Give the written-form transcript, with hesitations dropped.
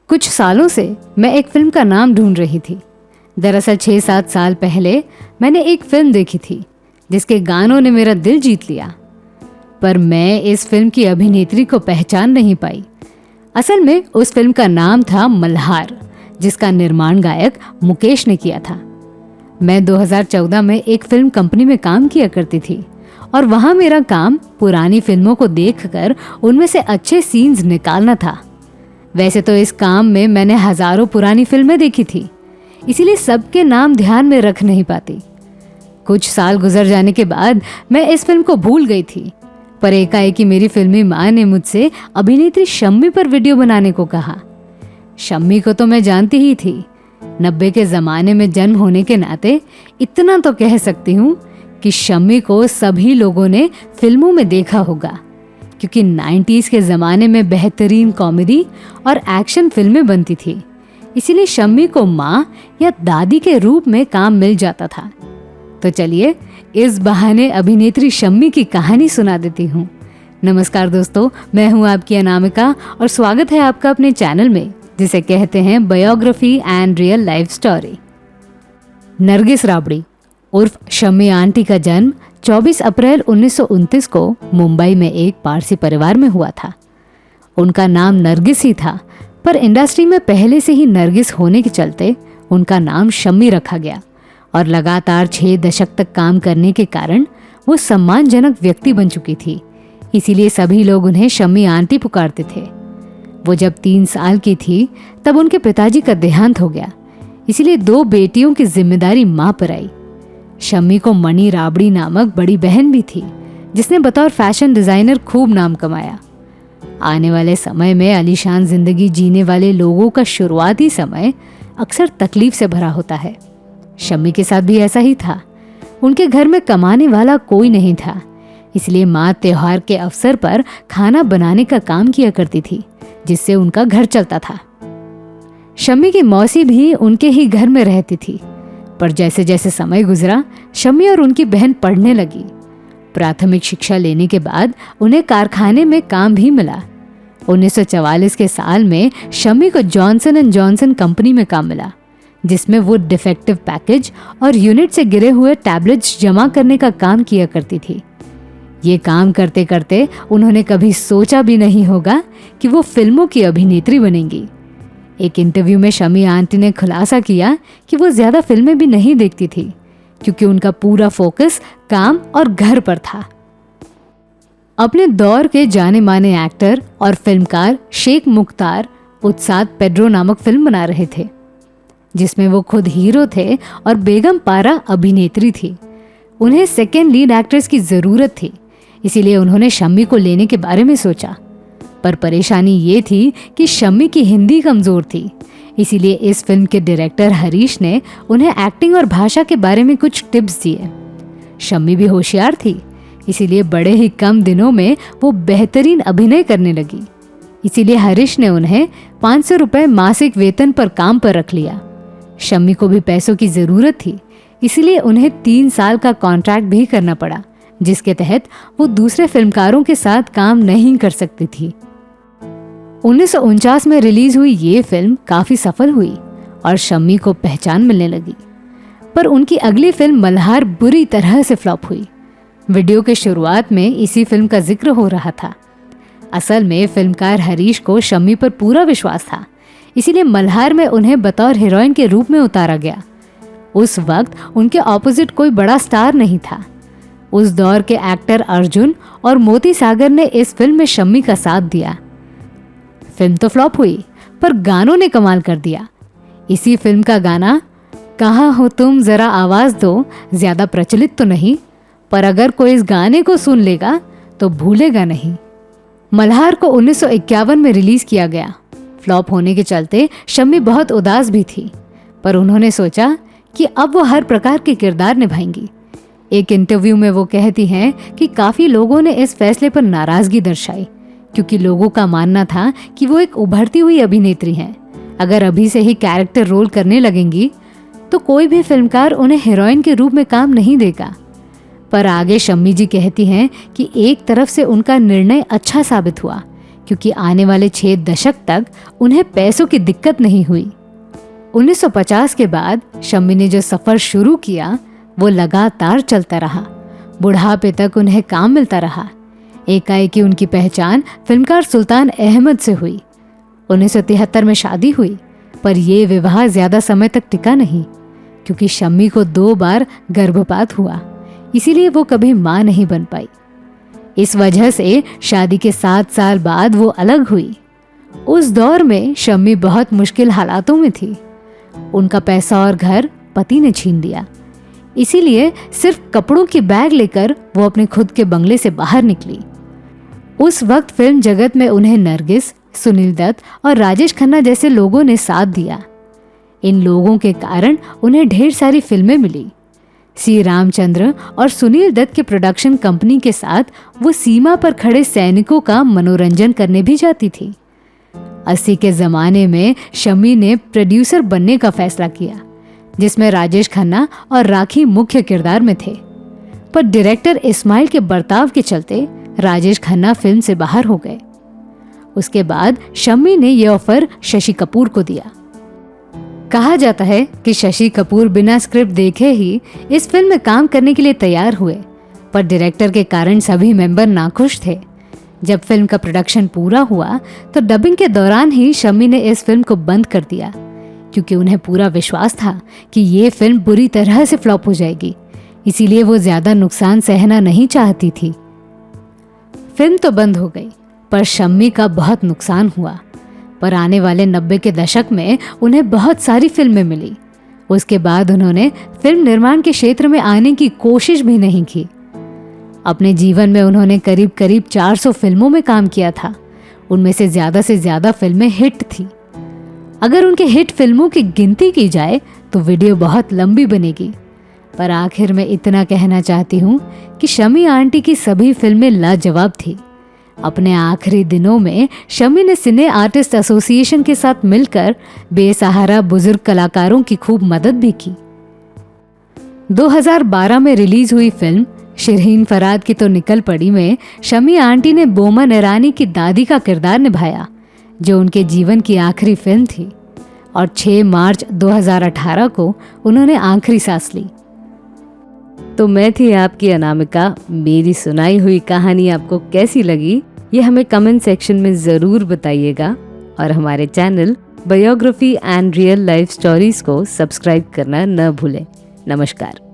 कुछ सालों से मैं एक फिल्म का नाम ढूंढ रही थी। दरअसल 6-7 साल पहले मैंने एक फिल्म देखी थी जिसके गानों ने मेरा दिल जीत लिया, पर मैं इस फिल्म की अभिनेत्री को पहचान नहीं पाई। असल में उस फिल्म का नाम था मल्हार, जिसका निर्माण गायक मुकेश ने किया था। मैं 2014 में एक फिल्म कंपनी में काम किया करती थी और वहां मेरा काम पुरानी फिल्मों को देखकर उनमें से अच्छे सीन्स निकालना था। वैसे तो इस काम में मैंने हजारों पुरानी फिल्में देखी थी, इसीलिए सबके नाम ध्यान में रख नहीं पाती। कुछ साल गुजर जाने के बाद मैं इस फिल्म को भूल गई थी, पर एकाएकी मेरी फिल्मी माँ ने मुझसे अभिनेत्री शम्मी पर वीडियो बनाने को कहा। शम्मी को तो मैं जानती ही थी। 90 के ज़माने में जन्म होने के नाते इतना तो कह सकती हूँ कि शम्मी को सभी लोगों ने फिल्मों में देखा होगा, क्योंकि 90s के ज़माने में बेहतरीन कॉमेडी और एक्शन फिल्में बनती थी। इसीलिए शम्मी को माँ या दादी के रूप में काम मिल जाता था। तो चलिए इस बहाने अभिनेत्री शम्मी की कहानी सुना देती हूँ। नमस्कार दोस्तों, मैं हूँ आपकी अनामिका और स्वागत है आपका अपने चैनल में, जिसे कहते हैं biography and real life story. Nargis Rabri उर्फ शम्मी आंटी का जन्म 24 अप्रैल 1929 को मुंबई में एक पारसी परिवार में हुआ था। उनका नाम नरगिस ही था, पर इंडस्ट्री में पहले से ही नरगिस होने के चलते उनका नाम शम्मी रखा गया और लगातार 6 दशक तक काम करने के कारण वो सम्मानजनक व्यक्ति बन चुकी थी। इसीलिए सभी लोग उन्हें शम्मी आंटी पुकारते थे। वो जब 3 साल की थी तब उनके पिताजी का देहांत हो गया, इसीलिए 2 बेटियों की जिम्मेदारी माँ पर आई। शम्मी को मणि राबड़ी नामक बड़ी बहन भी थी, जिसने बतौर फैशन डिजाइनर खूब नाम कमाया। आने वाले समय में आलीशान जिंदगी जीने वाले लोगों का शुरुआती समय अक्सर तकलीफ से भरा होता है। शम्मी के साथ भी ऐसा ही था। उनके घर में कमाने वाला कोई नहीं था, इसलिए माँ त्योहार के अवसर पर खाना बनाने का काम किया करती थी, जिससे उनका घर चलता था। शम्मी की मौसी भी उनके ही घर में रहती थी, पर जैसे जैसे समय गुजरा शम्मी और उनकी बहन पढ़ने लगी। प्राथमिक शिक्षा लेने के बाद उन्हें कारखाने में काम भी मिला। 1944 के साल में शम्मी को जॉनसन एंड जॉनसन कंपनी में काम मिला, जिसमें वो डिफेक्टिव पैकेज और यूनिट से गिरे हुए टैबलेट्स जमा करने का काम किया करती थी। ये काम करते करते उन्होंने कभी सोचा भी नहीं होगा कि वो फिल्मों की अभिनेत्री बनेंगी। एक इंटरव्यू में शम्मी आंटी ने खुलासा किया कि वो ज्यादा फिल्में भी नहीं देखती थी, क्योंकि उनका पूरा फोकस काम और घर पर था। अपने दौर के जाने माने एक्टर और फिल्मकार शेख मुख्तार उत्साद पेड्रो नामक फिल्म बना रहे थे, जिसमें वो खुद हीरो थे और बेगम पारा अभिनेत्री थी। उन्हें सेकेंड लीड एक्ट्रेस की जरूरत थी, इसीलिए उन्होंने शम्मी को लेने के बारे में सोचा। पर परेशानी ये थी कि शम्मी की हिंदी कमजोर थी, इसीलिए इस फिल्म के डायरेक्टर हरीश ने उन्हें एक्टिंग और भाषा के बारे में कुछ टिप्स दिए। शम्मी भी होशियार थी, इसीलिए बड़े ही कम दिनों में वो बेहतरीन अभिनय करने लगी। इसीलिए हरीश ने उन्हें 500 रुपए मासिक वेतन पर काम पर रख लिया। शम्मी को भी पैसों की जरूरत थी, इसीलिए उन्हें 3 साल का कॉन्ट्रैक्ट भी करना पड़ा, जिसके तहत वो दूसरे फिल्मकारों के साथ काम नहीं कर सकती थी। 1949 में रिलीज हुई ये फिल्म काफी सफल हुई और शम्मी को पहचान मिलने लगी, पर उनकी अगली फिल्म मल्हार बुरी तरह से फ्लॉप हुई। वीडियो के शुरुआत में इसी फिल्म का जिक्र हो रहा था। असल में फिल्मकार हरीश को शम्मी पर पूरा विश्वास था, इसीलिए मल्हार में उन्हें बतौर हीरोइन के रूप में उतारा गया। उस वक्त उनके ऑपोजिट कोई बड़ा स्टार नहीं था। उस दौर के एक्टर अर्जुन और मोती सागर ने इस फिल्म में शम्मी का साथ दिया। फिल्म तो फ्लॉप हुई, पर गानों ने कमाल कर दिया। इसी फिल्म का गाना कहाँ हो तुम जरा आवाज दो ज्यादा प्रचलित तो नहीं, पर अगर कोई इस गाने को सुन लेगा तो भूलेगा नहीं। मल्हार को 1951 में रिलीज किया गया। फ्लॉप होने के चलते शम्मी बहुत उदास भी थी, पर उन्होंने सोचा कि अब वो हर प्रकार के किरदार निभाएंगी। एक इंटरव्यू में वो कहती हैं कि काफी लोगों ने इस फैसले पर नाराजगी दर्शाई, क्योंकि लोगों का मानना था कि वो एक उभरती हुई अभिनेत्री हैं। अगर अभी से ही कैरेक्टर रोल करने लगेंगी तो कोई भी फिल्मकार उन्हें हीरोइन के रूप में काम नहीं देगा। पर आगे शम्मी जी कहती हैं कि एक तरफ से उनका निर्णय अच्छा साबित हुआ, क्योंकि आने वाले 6 दशक तक उन्हें पैसों की दिक्कत नहीं हुई। 1950 के बाद शम्मी ने जो सफ़र शुरू किया वो लगातार चलता रहा। बुढ़ापे तक उन्हें काम मिलता रहा। एकाएकी उनकी पहचान फिल्मकार सुल्तान अहमद से हुई। 1973 में शादी हुई, पर ये विवाह ज़्यादा समय तक टिका नहीं, क्योंकि शम्मी को 2 बार गर्भपात हुआ, इसीलिए वो कभी माँ नहीं बन पाई। इस वजह से शादी के 7 साल बाद वो अलग हुई। उस दौर में शम्मी बहुत मुश्किल हालातों में थी। उनका पैसा और घर पति ने छीन लिया, इसीलिए सिर्फ कपड़ों की बैग लेकर वो अपने खुद के बंगले से बाहर निकली। उस वक्त फिल्म जगत में उन्हें नरगिस, सुनील दत्त और राजेश खन्ना जैसे लोगों ने साथ दिया। इन लोगों के कारण उन्हें ढेर सारी फिल्में मिली। सी रामचंद्र और सुनील दत्त के प्रोडक्शन कंपनी के साथ वो सीमा पर खड़े सैनिकों का मनोरंजन करने भी जाती थी। 80 के ज़माने में शम्मी ने प्रोड्यूसर बनने का फैसला किया, जिसमें राजेश खन्ना और राखी मुख्य किरदार में थे। पर डायरेक्टर इस्माइल के बर्ताव के चलते राजेश खन्ना फिल्म से बाहर हो गए। उसके बाद शम्मी ने यह ऑफर शशि कपूर को दिया। कहा जाता है कि शशि कपूर बिना स्क्रिप्ट देखे ही इस फिल्म में काम करने के लिए तैयार हुए, पर डायरेक्टर के कारण सभी मेंबर नाखुश थे। जब फिल्म का प्रोडक्शन पूरा हुआ तो डबिंग के दौरान ही शम्मी ने इस फिल्म को बंद कर दिया, क्योंकि उन्हें पूरा विश्वास था कि ये फिल्म बुरी तरह से फ्लॉप हो जाएगी, इसीलिए वो ज्यादा नुकसान सहना नहीं चाहती थी। फिल्म तो बंद हो गई, पर शम्मी का बहुत नुकसान हुआ। पर आने वाले 90 के दशक में उन्हें बहुत सारी फिल्में मिली। उसके बाद उन्होंने फिल्म निर्माण के क्षेत्र में आने की कोशिश भी नहीं की। अपने जीवन में उन्होंने करीब करीब 400 फिल्मों में काम किया था। उनमें से ज़्यादा फिल्में हिट थी। अगर उनके हिट फिल्मों की गिनती की जाए तो वीडियो बहुत लंबी बनेगी, पर आखिर में इतना कहना चाहती हूँ कि शम्मी आंटी की सभी फिल्में लाजवाब थी। अपने आखिरी दिनों में शम्मी ने सिने आर्टिस्ट एसोसिएशन के साथ मिलकर बेसहारा बुजुर्ग कलाकारों की खूब मदद भी की। 2012 में रिलीज हुई फिल्म शिरहीन फराद की तो निकल पड़ी में शम्मी आंटी ने बोमन ईरानी की दादी का किरदार निभाया, जो उनके जीवन की आखिरी फिल्म थी, और 6 मार्च 2018 को उन्होंने आखिरी सांस ली। तो मैं थी आपकी अनामिका। मेरी सुनाई हुई कहानी आपको कैसी लगी ये हमें कमेंट सेक्शन में ज़रूर बताइएगा, और हमारे channel biography and real life stories को सब्सक्राइब करना न भूलें। नमस्कार।